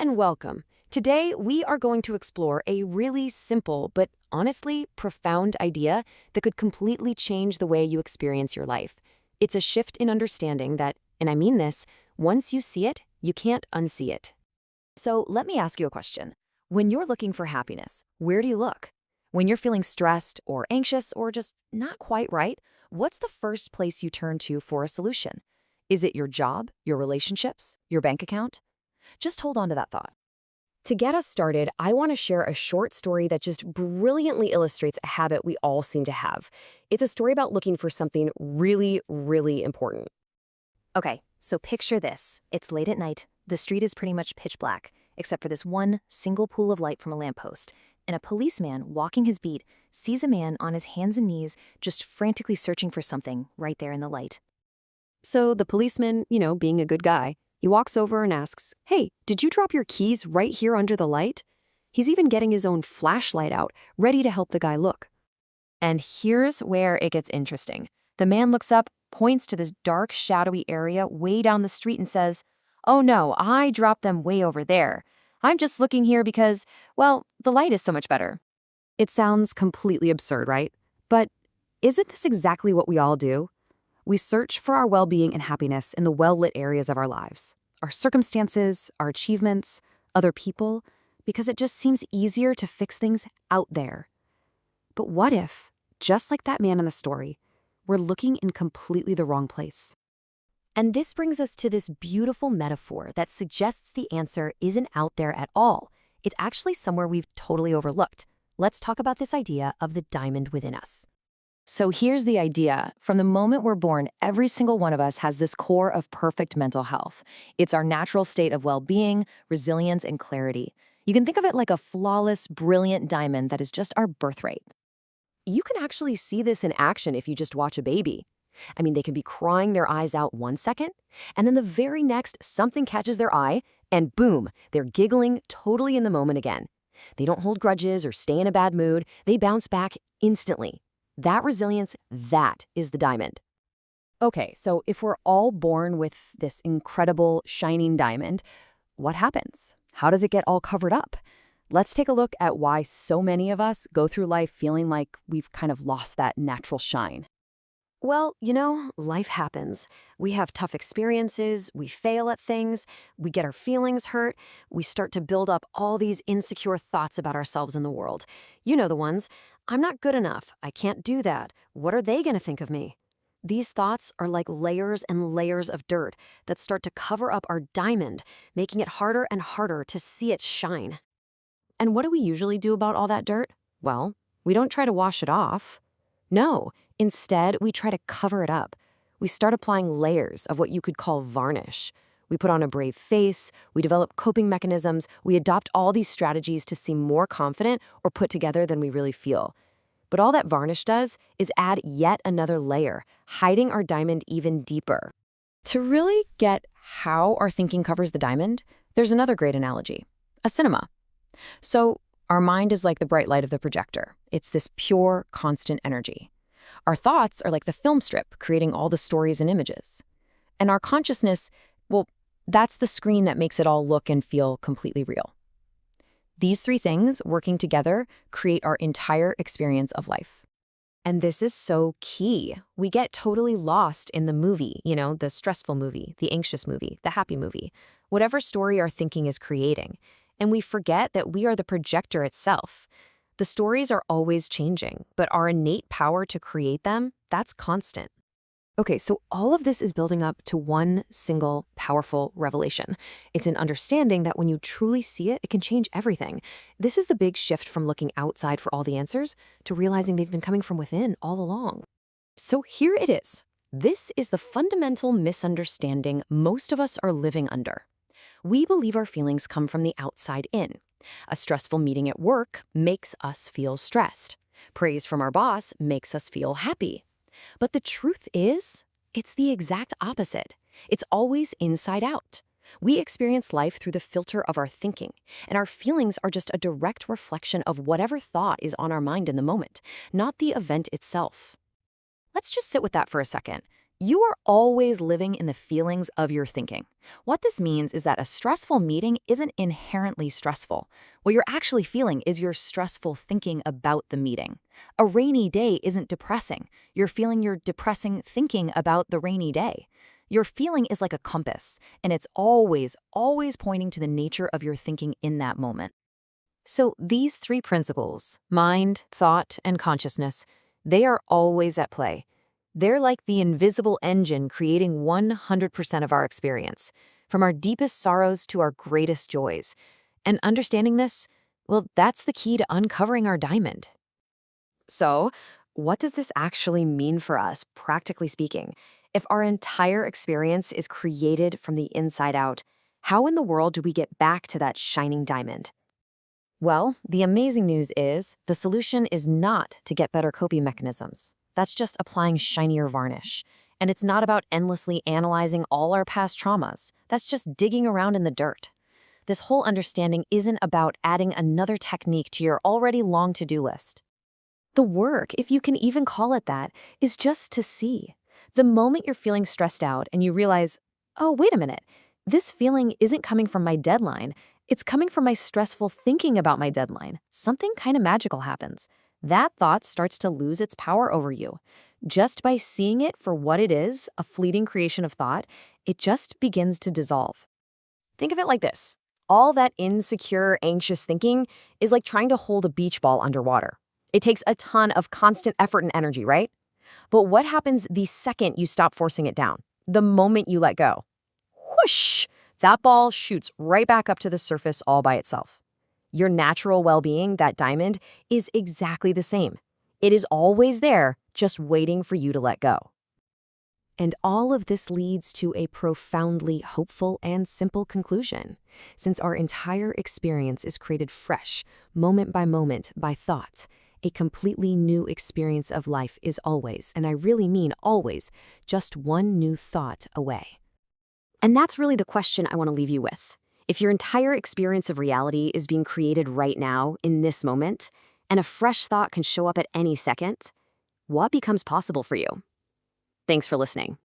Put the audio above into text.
and welcome. Today, we are going to explore a really simple but honestly profound idea that could completely change the way you experience your life. It's a shift in understanding that, and I mean this, once you see it, you can't unsee it. So let me ask you a question. When you're looking for happiness, where do you look? When you're feeling stressed or anxious or just not quite right, what's the first place you turn to for a solution? Is it your job, your relationships, your bank account? Just hold on to that thought. To get us started, I want to share a short story that just brilliantly illustrates a habit we all seem to have. It's a story about looking for something really, really important. Okay, so picture this. It's late at night. The street is pretty much pitch black, except for this one single pool of light from a lamppost. And a policeman walking his beat sees a man on his hands and knees just frantically searching for something right there in the light. So the policeman, being a good guy, he walks over and asks, "Hey, did you drop your keys right here under the light?" He's even getting his own flashlight out, ready to help the guy look. And here's where it gets interesting. The man looks up, points to this dark, shadowy area way down the street and says, "Oh no, I dropped them way over there. I'm just looking here because, well, the light is so much better." It sounds completely absurd, right? But isn't this exactly what we all do? We search for our well-being and happiness in the well-lit areas of our lives, our circumstances, our achievements, other people, because it just seems easier to fix things out there. But what if, just like that man in the story, we're looking in completely the wrong place? And this brings us to this beautiful metaphor that suggests the answer isn't out there at all. It's actually somewhere we've totally overlooked. Let's talk about this idea of the diamond within us. So here's the idea. From the moment we're born, every single one of us has this core of perfect mental health. It's our natural state of well-being, resilience, and clarity. You can think of it like a flawless, brilliant diamond that is just our birthright. You can actually see this in action if you just watch a baby. I mean, they can be crying their eyes out one second, and then the very next, something catches their eye, and boom, they're giggling totally in the moment again. They don't hold grudges or stay in a bad mood. They bounce back instantly. That resilience, that is the diamond. Okay, so if we're all born with this incredible, shining diamond, what happens? How does it get all covered up? Let's take a look at why so many of us go through life feeling like we've kind of lost that natural shine. Well, life happens. We have tough experiences, we fail at things, we get our feelings hurt, we start to build up all these insecure thoughts about ourselves in the world. You know the ones. I'm not good enough. I can't do that. What are they going to think of me? These thoughts are like layers and layers of dirt that start to cover up our diamond, making it harder and harder to see it shine. And what do we usually do about all that dirt? Well, we don't try to wash it off. No, instead, we try to cover it up. We start applying layers of what you could call varnish. We put on a brave face, we develop coping mechanisms, we adopt all these strategies to seem more confident or put together than we really feel. But all that varnish does is add yet another layer, hiding our diamond even deeper. To really get how our thinking covers the diamond, there's another great analogy: a cinema. So, our mind is like the bright light of the projector. It's this pure, constant energy. Our thoughts are like the film strip, creating all the stories and images. And our consciousness, well, that's the screen that makes it all look and feel completely real. These three things, working together, create our entire experience of life. And this is so key. We get totally lost in the movie, the stressful movie, the anxious movie, the happy movie, whatever story our thinking is creating. And we forget that we are the projector itself. The stories are always changing, but our innate power to create them, that's constant. Okay, so all of this is building up to one single powerful revelation. It's an understanding that when you truly see it, it can change everything. This is the big shift from looking outside for all the answers to realizing they've been coming from within all along. So here it is. This is the fundamental misunderstanding most of us are living under. We believe our feelings come from the outside in. A stressful meeting at work makes us feel stressed. Praise from our boss makes us feel happy. But the truth is, it's the exact opposite. It's always inside out. We experience life through the filter of our thinking, and our feelings are just a direct reflection of whatever thought is on our mind in the moment, not the event itself. Let's just sit with that for a second. You are always living in the feelings of your thinking. What this means is that a stressful meeting isn't inherently stressful. What you're actually feeling is your stressful thinking about the meeting. A rainy day isn't depressing. You're feeling your depressing thinking about the rainy day. Your feeling is like a compass, and it's always pointing to the nature of your thinking in that moment. So these three principles, mind, thought, and consciousness, they are always at play. They're like the invisible engine creating 100% of our experience, from our deepest sorrows to our greatest joys. And understanding this, well, that's the key to uncovering our diamond. So, what does this actually mean for us, practically speaking? If our entire experience is created from the inside out, how in the world do we get back to that shining diamond? Well, the amazing news is the solution is not to get better coping mechanisms. That's just applying shinier varnish. And it's not about endlessly analyzing all our past traumas. That's just digging around in the dirt. This whole understanding isn't about adding another technique to your already long to-do list. The work, if you can even call it that, is just to see. The moment you're feeling stressed out and you realize, oh, wait a minute, this feeling isn't coming from my deadline. It's coming from my stressful thinking about my deadline. Something kind of magical happens. That thought starts to lose its power over you. Just by seeing it for what it is, a fleeting creation of thought, it just begins to dissolve. Think of it like this. All that insecure, anxious thinking is like trying to hold a beach ball underwater. It takes a ton of constant effort and energy, right? But what happens the second you stop forcing it down? The moment you let go? Whoosh! That ball shoots right back up to the surface all by itself. Your natural well-being, that diamond, is exactly the same. It is always there, just waiting for you to let go. And all of this leads to a profoundly hopeful and simple conclusion. Since our entire experience is created fresh, moment by moment, by thought, a completely new experience of life is always, and I really mean always, just one new thought away. And that's really the question I want to leave you with. If your entire experience of reality is being created right now, in this moment, and a fresh thought can show up at any second, what becomes possible for you? Thanks for listening.